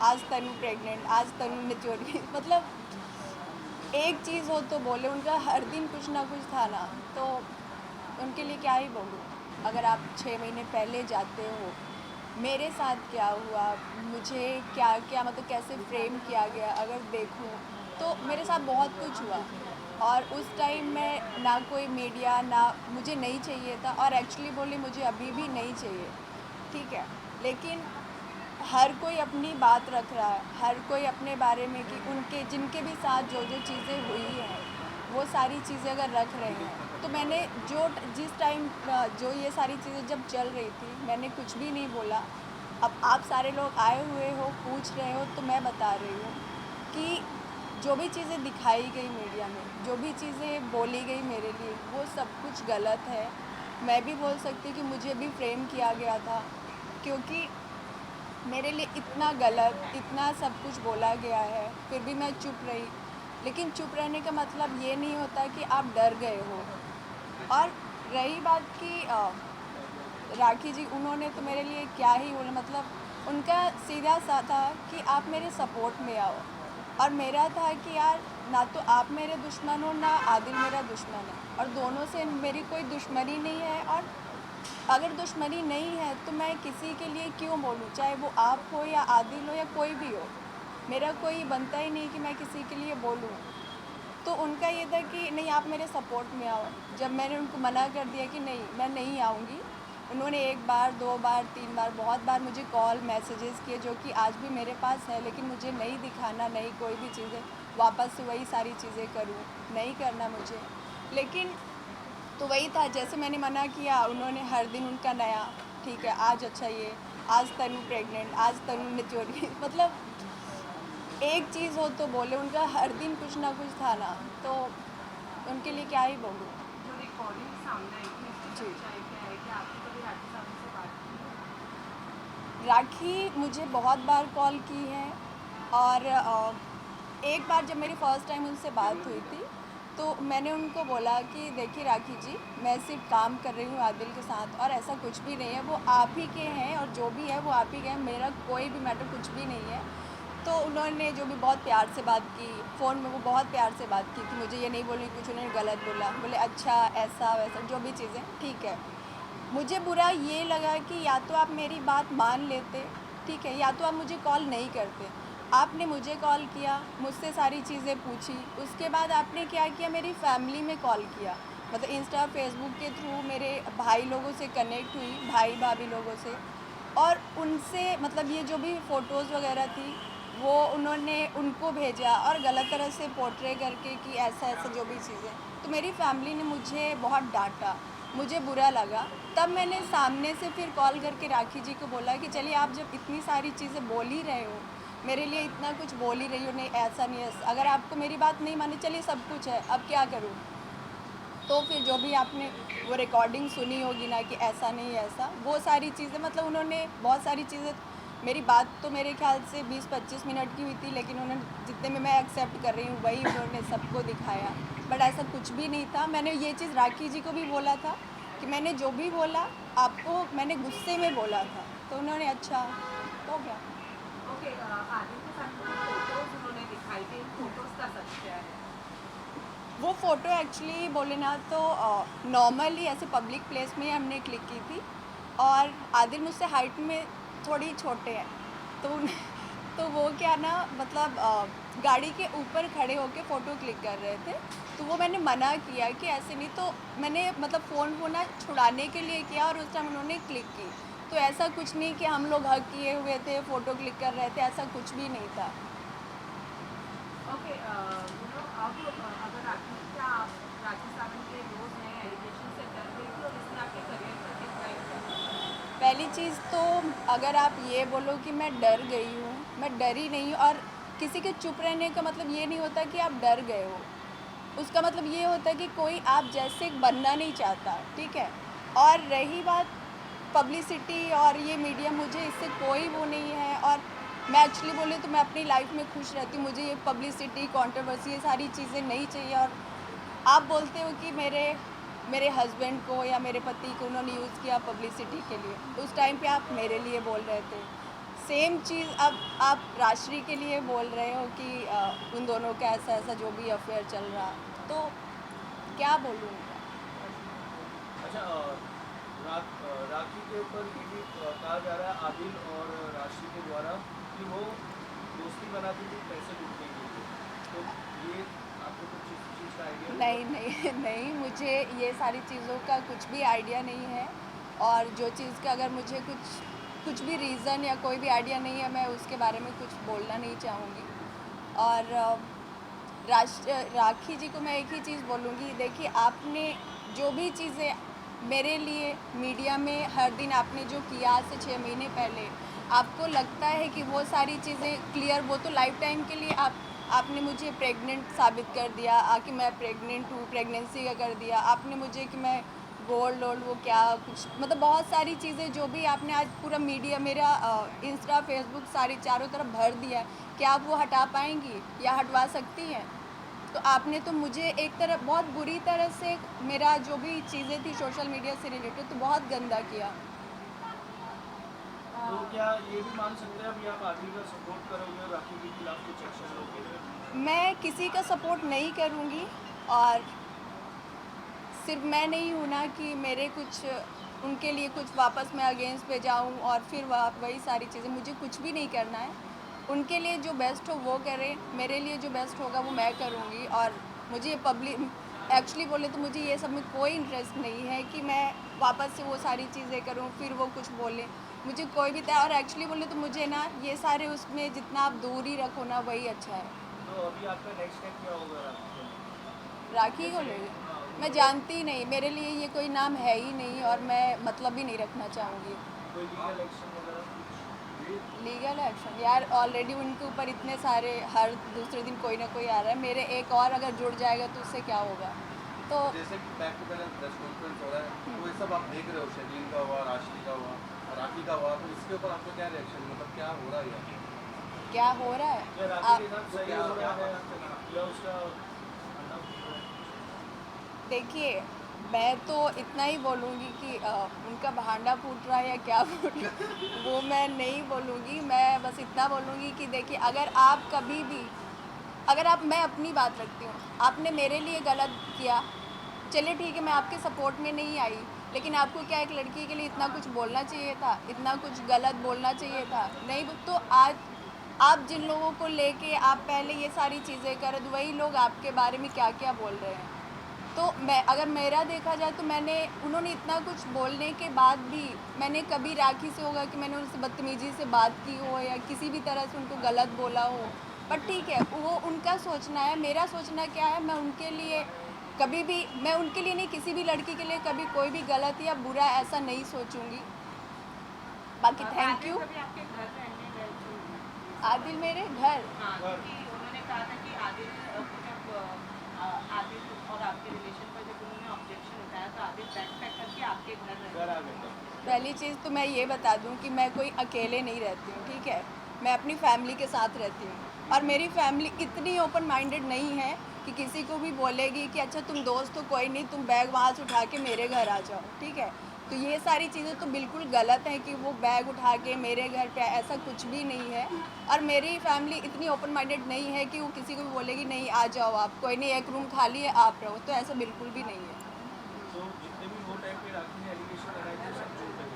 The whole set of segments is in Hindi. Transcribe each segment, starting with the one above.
आज तनु प्रेग्नेंट, आज तनु मैच्योर मतलब एक चीज़ हो तो बोले, उनका हर दिन कुछ ना कुछ था ना, तो उनके लिए क्या ही बोलूँ। अगर आप 6 महीने पहले जाते हो, मेरे साथ क्या हुआ, मुझे क्या क्या मतलब कैसे फ्रेम किया गया, अगर देखूँ तो मेरे साथ बहुत कुछ हुआ। और उस टाइम में ना कोई मीडिया, ना मुझे नहीं चाहिए था, और एक्चुअली बोले मुझे अभी भी नहीं चाहिए, ठीक है। लेकिन हर कोई अपनी बात रख रहा है, हर कोई अपने बारे में कि उनके जिनके भी साथ जो जो चीज़ें हुई हैं, वो सारी चीज़ें अगर रख रहे हैं, तो मैंने जिस टाइम जो ये सारी चीज़ें जब चल रही थी, मैंने कुछ भी नहीं बोला। अब आप सारे लोग आए हुए हो, पूछ रहे हो, तो मैं बता रही हूँ कि जो भी चीज़ें दिखाई गई मीडिया में, जो भी चीज़ें बोली गई मेरे लिए, वो सब कुछ गलत है। मैं भी बोल सकती कि मुझे भी फ्रेम किया गया था, क्योंकि मेरे लिए इतना गलत, इतना सब कुछ बोला गया है, फिर भी मैं चुप रही। लेकिन चुप रहने का मतलब ये नहीं होता कि आप डर गए हो। और रही बात कि राखी जी, उन्होंने तो मेरे लिए क्या ही बोला, मतलब उनका सीधा सा था कि आप मेरे सपोर्ट में आओ। और मेरा था कि यार, ना तो आप मेरे दुश्मन हो, ना आदिल मेरा दुश्मन है, और दोनों से मेरी कोई दुश्मनी नहीं है। और अगर दुश्मनी नहीं है तो मैं किसी के लिए क्यों बोलूँ, चाहे वो आप हो या आदिल हो या कोई भी हो। मेरा कोई बनता ही नहीं कि मैं किसी के लिए बोलूँ। तो उनका ये था कि नहीं, आप मेरे सपोर्ट में आओ। जब मैंने उनको मना कर दिया कि नहीं, मैं नहीं आऊँगी, उन्होंने 1 बार, 2 बार, 3 बार, बहुत बार मुझे कॉल, मैसेजेस किए, जो कि आज भी मेरे पास है। लेकिन मुझे नहीं दिखाना, नहीं कोई भी चीज़ें वापस से वही सारी चीज़ें करूँ, नहीं करना मुझे। लेकिन तो वही था, जैसे मैंने मना किया, उन्होंने हर दिन उनका नया, ठीक है, आज अच्छा ये, आज तनु प्रेग्नेंट, आज तनु मैच्योर मतलब एक चीज़ हो तो बोले, उनका हर दिन कुछ ना कुछ था ना, तो उनके लिए क्या ही बोलूँ। जो रिकॉर्डिंग सामने आई थी उसकी जी। सच्चाई क्या है कि आपने कभी राखी साहब से बात की? राखी मुझे बहुत बार कॉल की है, और एक बार जब मेरी फ़र्स्ट टाइम उनसे बात हुई थी, तो मैंने उनको बोला कि देखिए राखी जी, मैं सिर्फ़ काम कर रही हूँ आदिल के साथ, और ऐसा कुछ भी नहीं है, वो आप ही के हैं, और जो भी है वो आप ही के हैं, मेरा कोई भी मैटर कुछ भी नहीं है। तो उन्होंने जो भी बहुत प्यार से बात की, फ़ोन में वो बहुत प्यार से बात की कि मुझे ये नहीं बोलनी, कुछ उन्होंने गलत बोला। बोले अच्छा, ऐसा वैसा जो भी चीज़ें, ठीक है। मुझे बुरा ये लगा कि या तो आप मेरी बात मान लेते, ठीक है, या तो आप मुझे कॉल नहीं करते। आपने मुझे कॉल किया, मुझसे सारी चीज़ें पूछी, उसके बाद आपने क्या किया, मेरी फैमिली में कॉल किया, मतलब इंस्टा, फेसबुक के थ्रू मेरे भाई लोगों से कनेक्ट हुई, भाई-भाभी लोगों से, और उनसे मतलब ये जो भी फ़ोटोज़ वगैरह थी, वो उन्होंने उनको भेजा, और गलत तरह से पोर्ट्रे करके कि ऐसा-ऐसा जो भी चीज़ें। तो मेरी फैमिली ने मुझे बहुत डाँटा, मुझे बुरा लगा। तब मैंने सामने से फिर कॉल करके राखी जी को बोला कि चलिए, आप जब इतनी सारी चीज़ें बोल ही रहे हो, मेरे लिए इतना कुछ बोल ही रही हो, नहीं ऐसा नहीं है, अगर आपको मेरी बात नहीं मानी, चलिए सब कुछ है, अब क्या करूँ? तो फिर जो भी आपने वो रिकॉर्डिंग सुनी होगी ना कि ऐसा नहीं ऐसा, वो सारी चीज़ें, मतलब उन्होंने बहुत सारी चीज़ें, मेरी बात तो मेरे ख़्याल से 20-25 मिनट की हुई थी, लेकिन उन्होंने जितने में मैं एक्सेप्ट कर रही हूँ वही उन्होंने सबको दिखाया। बट ऐसा कुछ भी नहीं था। मैंने ये चीज़ राखी जी को भी बोला था कि मैंने जो भी बोला, आपको मैंने गुस्से में बोला था। तो उन्होंने अच्छा, हो गया। ओके, आदिल के साथ जो फोटोज उन्होंने दिखाई थी, इन फोटोज का सच क्या है? वो फ़ोटो एक्चुअली बोले ना तो नॉर्मली ऐसे पब्लिक प्लेस में हमने क्लिक की थी, और आदिल मुझसे हाइट में थोड़ी छोटे हैं, तो तो वो क्या ना, मतलब गाड़ी के ऊपर खड़े होके फ़ोटो क्लिक कर रहे थे, तो वो मैंने मना किया कि ऐसे नहीं, तो मैंने मतलब फ़ोन को ना छुड़ाने के लिए किया, और उस टाइम उन्होंने क्लिक की। तो ऐसा कुछ नहीं कि हम लोग हग किए हुए थे, फ़ोटो क्लिक कर रहे थे, ऐसा कुछ भी नहीं था। ओके, अब अगर राखी, क्या आप राखी सावंत के रोज नए एलिगेशन से डर गई थी और इसने आपके करियर पर कितना इम्पैक्ट किया? पहली चीज़ तो, अगर आप ये बोलो कि मैं डर गई हूँ, मैं डरी नहीं हूँ, और किसी के चुप रहने का मतलब ये नहीं होता कि आप डर गए हो। उसका मतलब ये होता है कि कोई आप जैसे बनना नहीं चाहता, ठीक है? और रही बात पब्लिसिटी और ये मीडिया, मुझे इससे कोई वो नहीं है, और मैं एक्चुअली बोले तो मैं अपनी लाइफ़ में खुश रहती हूँ। मुझे ये पब्लिसिटी, कंट्रोवर्सी, ये सारी चीज़ें नहीं चाहिए। और आप बोलते हो कि मेरे मेरे हस्बैंड को या मेरे पति को उन्होंने यूज़ किया पब्लिसिटी के लिए, तो उस टाइम पे आप मेरे लिए बोल रहे थे। सेम चीज़ अब आप राशि के लिए बोल रहे हो कि उन दोनों का ऐसा ऐसा जो भी अफेयर चल रहा, तो क्या बोलूँ उनका? अच्छा राखी के ऊपर ये भी कहा जा रहा है आदिल और राशि के द्वारा कि वो दोस्ती बनाती थी पैसे लूटने के लिए, तो ये आपको कुछ इस चीज़ का आइडिया नहीं नहीं नहीं, मुझे ये सारी चीज़ों का कुछ भी आइडिया नहीं है, और जो चीज़ का अगर मुझे कुछ भी रीज़न या कोई भी आइडिया नहीं है, मैं उसके बारे में कुछ बोलना नहीं चाहूँगी। और राखी जी को मैं एक ही चीज़ बोलूँगी, देखिए आपने जो भी चीज़ें मेरे लिए मीडिया में हर दिन आपने जो किया आज से 6 महीने पहले, आपको लगता है कि वो सारी चीज़ें क्लियर, वो तो लाइफ टाइम के लिए आपने मुझे प्रेग्नेंट साबित कर दिया, कि मैं प्रेग्नेंट हूँ, प्रेगनेंसी का कर दिया आपने मुझे, कि मैं गोल्ड वोल्ड वो क्या कुछ, मतलब बहुत सारी चीज़ें जो भी आपने आज पूरा मीडिया मेरा इंस्टा फेसबुक सारी चारों तरफ भर दिया, क्या आप वो हटा पाएंगी या हटवा सकती हैं? तो आपने तो मुझे एक तरह बहुत बुरी तरह से मेरा जो भी चीज़ें थी सोशल मीडिया से रिलेटेड, तो बहुत गंदा किया। तो क्या ये भी मान सकते हैं अभी आप आदिल का सपोर्ट करोगे और राखी के खिलाफ कुछ एक्शन लोगे? मैं किसी का सपोर्ट नहीं करूँगी, और सिर्फ मैं नहीं हूँ ना कि मेरे कुछ उनके लिए कुछ वापस मैं अगेंस्ट पे जाऊँ और फिर वही सारी चीज़ें, मुझे कुछ भी नहीं करना है। उनके लिए जो बेस्ट हो वो करें, मेरे लिए जो बेस्ट होगा वो मैं करूँगी। और मुझे पब्लिक एक्चुअली बोले तो मुझे ये सब में कोई इंटरेस्ट नहीं है कि मैं वापस से वो सारी चीज़ें करूँ, फिर वो कुछ बोले, मुझे कोई भी और एक्चुअली बोले तो मुझे ना ये सारे उसमें जितना आप दूर ही रखो ना वही अच्छा है। तो अभी आपका नेक्स्ट स्टेप क्या होगा राखी को ले मैं जानती ही नहीं, मेरे लिए ये कोई नाम है ही नहीं, और मैं मतलब भी नहीं रखना चाहूँगी। कोई लीगल एक्शन वगैरह कुछ? लीगल एक्शन यार, ऑलरेडी उनके ऊपर इतने सारे हर दूसरे दिन कोई ना कोई आ रहा है, मेरे एक और अगर जुड़ जाएगा तो उससे क्या होगा? तो जैसे कि back to back press conference हो रहा है, तो ये सब आप देख रहे हो, शर्लीन का हुआ, राशि का हुआ, राखी का हुआ, तो इसके ऊपर आपका क्या रिएक्शन, मतलब क्या हो रहा है यार? क्या हो रहा क्या है राखी के साथ सही हो रहा है या उसका देखिए, मैं तो इतना ही बोलूँगी कि उनका भांडा फूट रहा है या क्या फूट रहा है वो मैं नहीं बोलूँगी। मैं बस इतना बोलूँगी कि देखिए, अगर आप कभी भी मैं अपनी बात रखती हूँ, आपने मेरे लिए गलत किया, चलिए ठीक है, मैं आपके सपोर्ट में नहीं आई, लेकिन आपको क्या एक लड़की के लिए इतना कुछ बोलना चाहिए था, इतना कुछ गलत बोलना चाहिए था? नहीं, तो आज आप जिन लोगों को लेके आप पहले ये सारी चीज़ें कर रहे थे, वही लोग आपके बारे में क्या क्या बोल रहे हैं। तो मैं अगर मेरा देखा जाए तो उन्होंने इतना कुछ बोलने के बाद भी मैंने कभी राखी से होगा कि मैंने उनसे बदतमीजी से बात की हो या किसी भी तरह से उनको गलत बोला हो, पर ठीक है, वो उनका सोचना है। मेरा सोचना क्या है, मैं उनके लिए कभी भी, मैं उनके लिए नहीं, किसी भी लड़की के लिए कभी कोई भी गलत या बुरा ऐसा नहीं सोचूंगी। बाकी थैंक यू। कभी आपके घर रहने गए थे? आदिल मेरे घर, हाँ, क्योंकि उन्होंने कहा था कि आदिल जब आदिल और आपके रिलेशन पर जब उन्होंने ऑब्जेक्शन उठाया तो आदिल बैक पैक करके आपके घर आ गए? पहली चीज़ तो मैं ये बता दूं कि मैं कोई अकेले नहीं रहती हूँ, ठीक है, मैं अपनी फैमिली के साथ रहती हूँ, और मेरी फैमिली इतनी ओपन माइंडेड नहीं है कि किसी को भी बोलेगी कि अच्छा तुम दोस्त हो, कोई नहीं, तुम बैग वहाँ से उठा के मेरे घर आ जाओ, ठीक है। तो ये सारी चीज़ें तो बिल्कुल गलत हैं कि वो बैग उठा के मेरे घर पे, ऐसा कुछ भी नहीं है। और मेरी फैमिली इतनी ओपन माइंडेड नहीं है कि वो किसी को भी बोलेगी नहीं आ जाओ आप, कोई नहीं, एक रूम खाली है आप रहो, तो ऐसा बिल्कुल भी नहीं है। तो जितने भी वो टाइम पे राखी ने एलिगेशन लगाए थे सब झूठ है?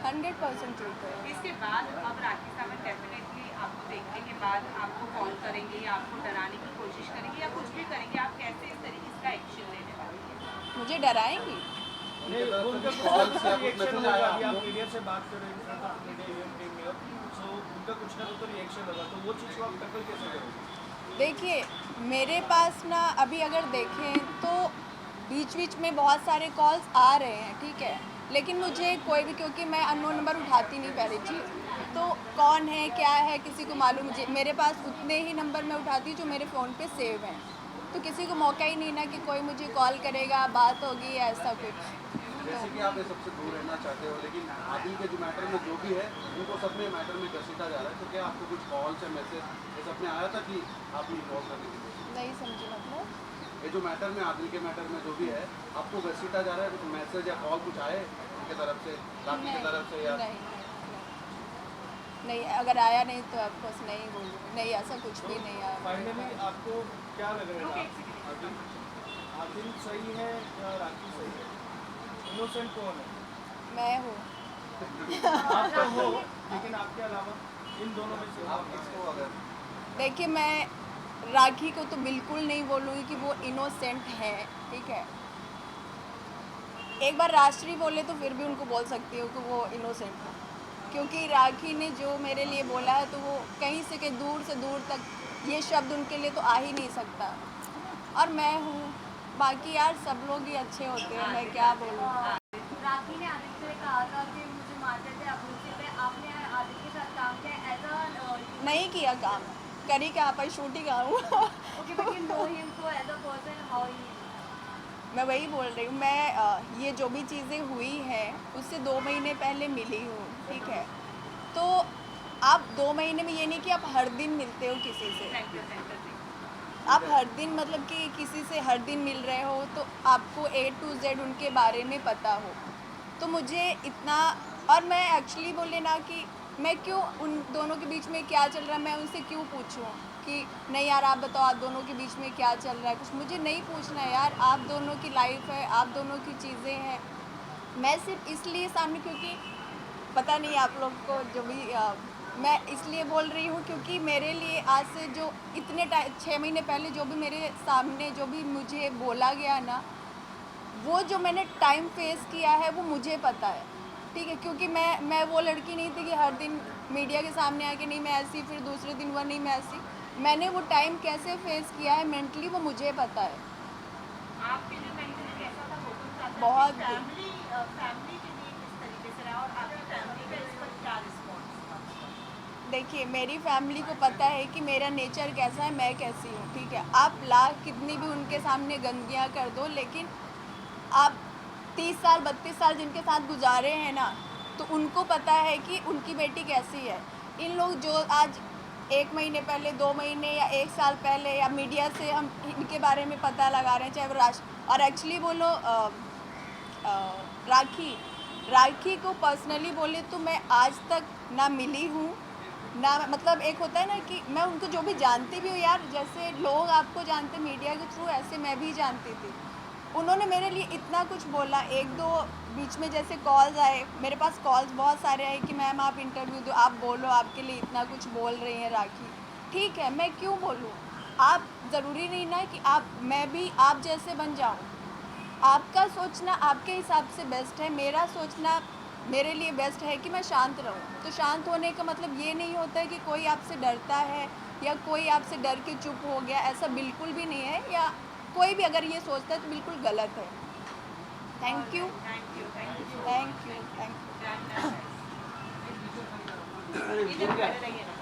100% ट्रूथ है। इसके बाद अब राखी सावंत डेफिनेटली आपको देखने के बाद आपको कॉल करेंगे या आपको डराने की कोशिश करेंगे या कुछ भी करेंगे, आप कैसे इस तरीके का एक्शन लेने वाले हैं? मुझे डराएंगी? नहीं, वो उनका कुछ ना कुछ रिएक्शन होगा। अभी आप मीडिया से बात कर रहे हैं, मीडिया इवेंट में, सो उनका कुछ ना कुछ तो रिएक्शन होगा, तो वो चीज़ को आप टैकल कैसे करोगे? देखिए, मेरे पास ना अभी अगर देखें तो बीच बीच में बहुत सारे कॉल्स आ रहे हैं, ठीक है, लेकिन मुझे कोई भी, क्योंकि मैं अननोन नंबर उठाती नहीं पहली चीज़, तो कौन है क्या है किसी को मालूम, मुझे मेरे पास उतने ही नंबर मैं उठाती हूँ जो मेरे फ़ोन पे सेव हैं, तो किसी को मौका ही नहीं ना कि कोई मुझे कॉल करेगा, बात होगी या ऐसा कुछ। जैसे कि आप ये सबसे दूर रहना चाहते हो, लेकिन आदिल के जो मैटर में जो भी है उनको सब में मैटर में घसीटा जा रहा है, तो क्या आपको कुछ कॉल या मैसेज ये सब में आया था कि आप इन्वॉल्व करने की कोशिश? नहीं समझी मतलब? ये जो मैटर में, आदिल के मैटर में जो भी है, आपको घसीटा जा रहा है, कुछ मैसेज या कॉल कुछ आए उनके तरफ से, राखी की तरफ से या? नहीं, नहीं, अगर आया नहीं तो ऑफकोर्स नहीं बोलूँगी, नहीं ऐसा कुछ भी नहीं आया मेरे फाइनली पास। आपको क्या लग रहा ओके, है? आदिल आदिल सही है या राखी सही है? इनोसेंट कौन है? मैं हूँ। आप तो हो, लेकिन आपके अलावा इन दोनों में से आप किसको अगर देखिए, मैं राखी को तो बिल्कुल नहीं बोलूँगी कि वो इनोसेंट है, ठीक है। एक बार राष्ट्रीय बोले तो फिर भी उनको बोल सकती हूँ कि वो इनोसेंट है, क्योंकि राखी ने जो मेरे लिए बोला है तो वो कहीं से दूर तक ये शब्द उनके लिए तो आ ही नहीं सकता। और मैं हूँ, बाकी यार सब लोग ही अच्छे होते हैं, मैं क्या बोलूँ। राखी ने आदित्य से कहा था कि मुझे मारते थे अपने पे, आपने आदित्य के साथ काम किया एज अ नहीं किया काम, करी क्या आप शूट ही हूँ। Okay but you know him so as a person how he मैं वही बोल रही हूँ, मैं ये जो भी चीज़ें हुई हैं उससे 2 महीने पहले मिली हूँ, ठीक है। तो आप 2 महीने में ये नहीं कि आप हर दिन मिलते हो किसी से, आप हर दिन मतलब कि किसी से हर दिन मिल रहे हो तो आपको A to Z उनके बारे में पता हो। तो मुझे इतना, और मैं एक्चुअली बोले ना कि मैं क्यों उन दोनों के बीच में क्या चल रहा है मैं उनसे क्यों पूछूं कि नहीं यार आप बताओ आप दोनों के बीच में क्या चल रहा है, कुछ मुझे नहीं पूछना है यार, आप दोनों की लाइफ है, आप दोनों की चीज़ें हैं। मैं सिर्फ इसलिए सामने, क्योंकि पता नहीं आप लोग को जो भी मैं इसलिए बोल रही हूँ क्योंकि मेरे लिए आज से जो इतने 6 महीने पहले जो भी मेरे सामने जो भी मुझे बोला गया ना, वो जो मैंने टाइम फेस किया है वो मुझे पता है, ठीक है। क्योंकि मैं वो लड़की नहीं थी कि हर दिन मीडिया के सामने आके नहीं मैं ऐसी, फिर दूसरे दिन वो नहीं मैं ऐसी। मैंने वो टाइम कैसे फेस किया है मेंटली वो मुझे पता है। आपके लिए मेंटली कैसा था वो कुछ आता है? बहुत फैमिली फैमिली के लिए किस तरीके से रहा और आपकी फैमिली का इस पर क्या रिस्पॉन्स था? देखिए, मेरी फैमिली को पता है कि मेरा नेचर कैसा है, मैं कैसी हूँ, ठीक है। आप लाख कितनी भी उनके सामने गंदगियाँ कर दो, लेकिन आप 30 साल 32 साल जिनके साथ गुजारे हैं ना, तो उनको पता है कि उनकी बेटी कैसी है। इन लोग जो आज 1 महीने पहले 2 महीने या 1 साल पहले या मीडिया से हम इनके बारे में पता लगा रहे हैं, चाहे वो और एक्चुअली बोलो राखी को पर्सनली बोले तो मैं आज तक ना मिली हूँ ना, मतलब एक होता है ना कि मैं उनको जो भी जानती भी हूँ यार, जैसे लोग आपको जानते मीडिया के थ्रू, ऐसे मैं भी जानती थी। उन्होंने मेरे लिए इतना कुछ बोला, 1-2 बीच में जैसे कॉल्स आए, मेरे पास कॉल्स बहुत सारे आए कि मैम आप इंटरव्यू दो, आप बोलो, आपके लिए इतना कुछ बोल रही हैं राखी। ठीक है, मैं क्यों बोलूँ, आप ज़रूरी नहीं ना कि मैं भी आप जैसे बन जाऊँ। आपका सोचना आपके हिसाब से बेस्ट है, मेरा सोचना मेरे लिए बेस्ट है कि मैं शांत रहूं। तो शांत होने का मतलब ये नहीं होता है कि कोई आपसे डरता है या कोई आपसे डर के चुप हो गया, ऐसा बिल्कुल भी नहीं है। या कोई भी अगर ये सोचता है तो बिल्कुल गलत है। Thank you thank you thank you thank you. इधर खड़े रहिए ना।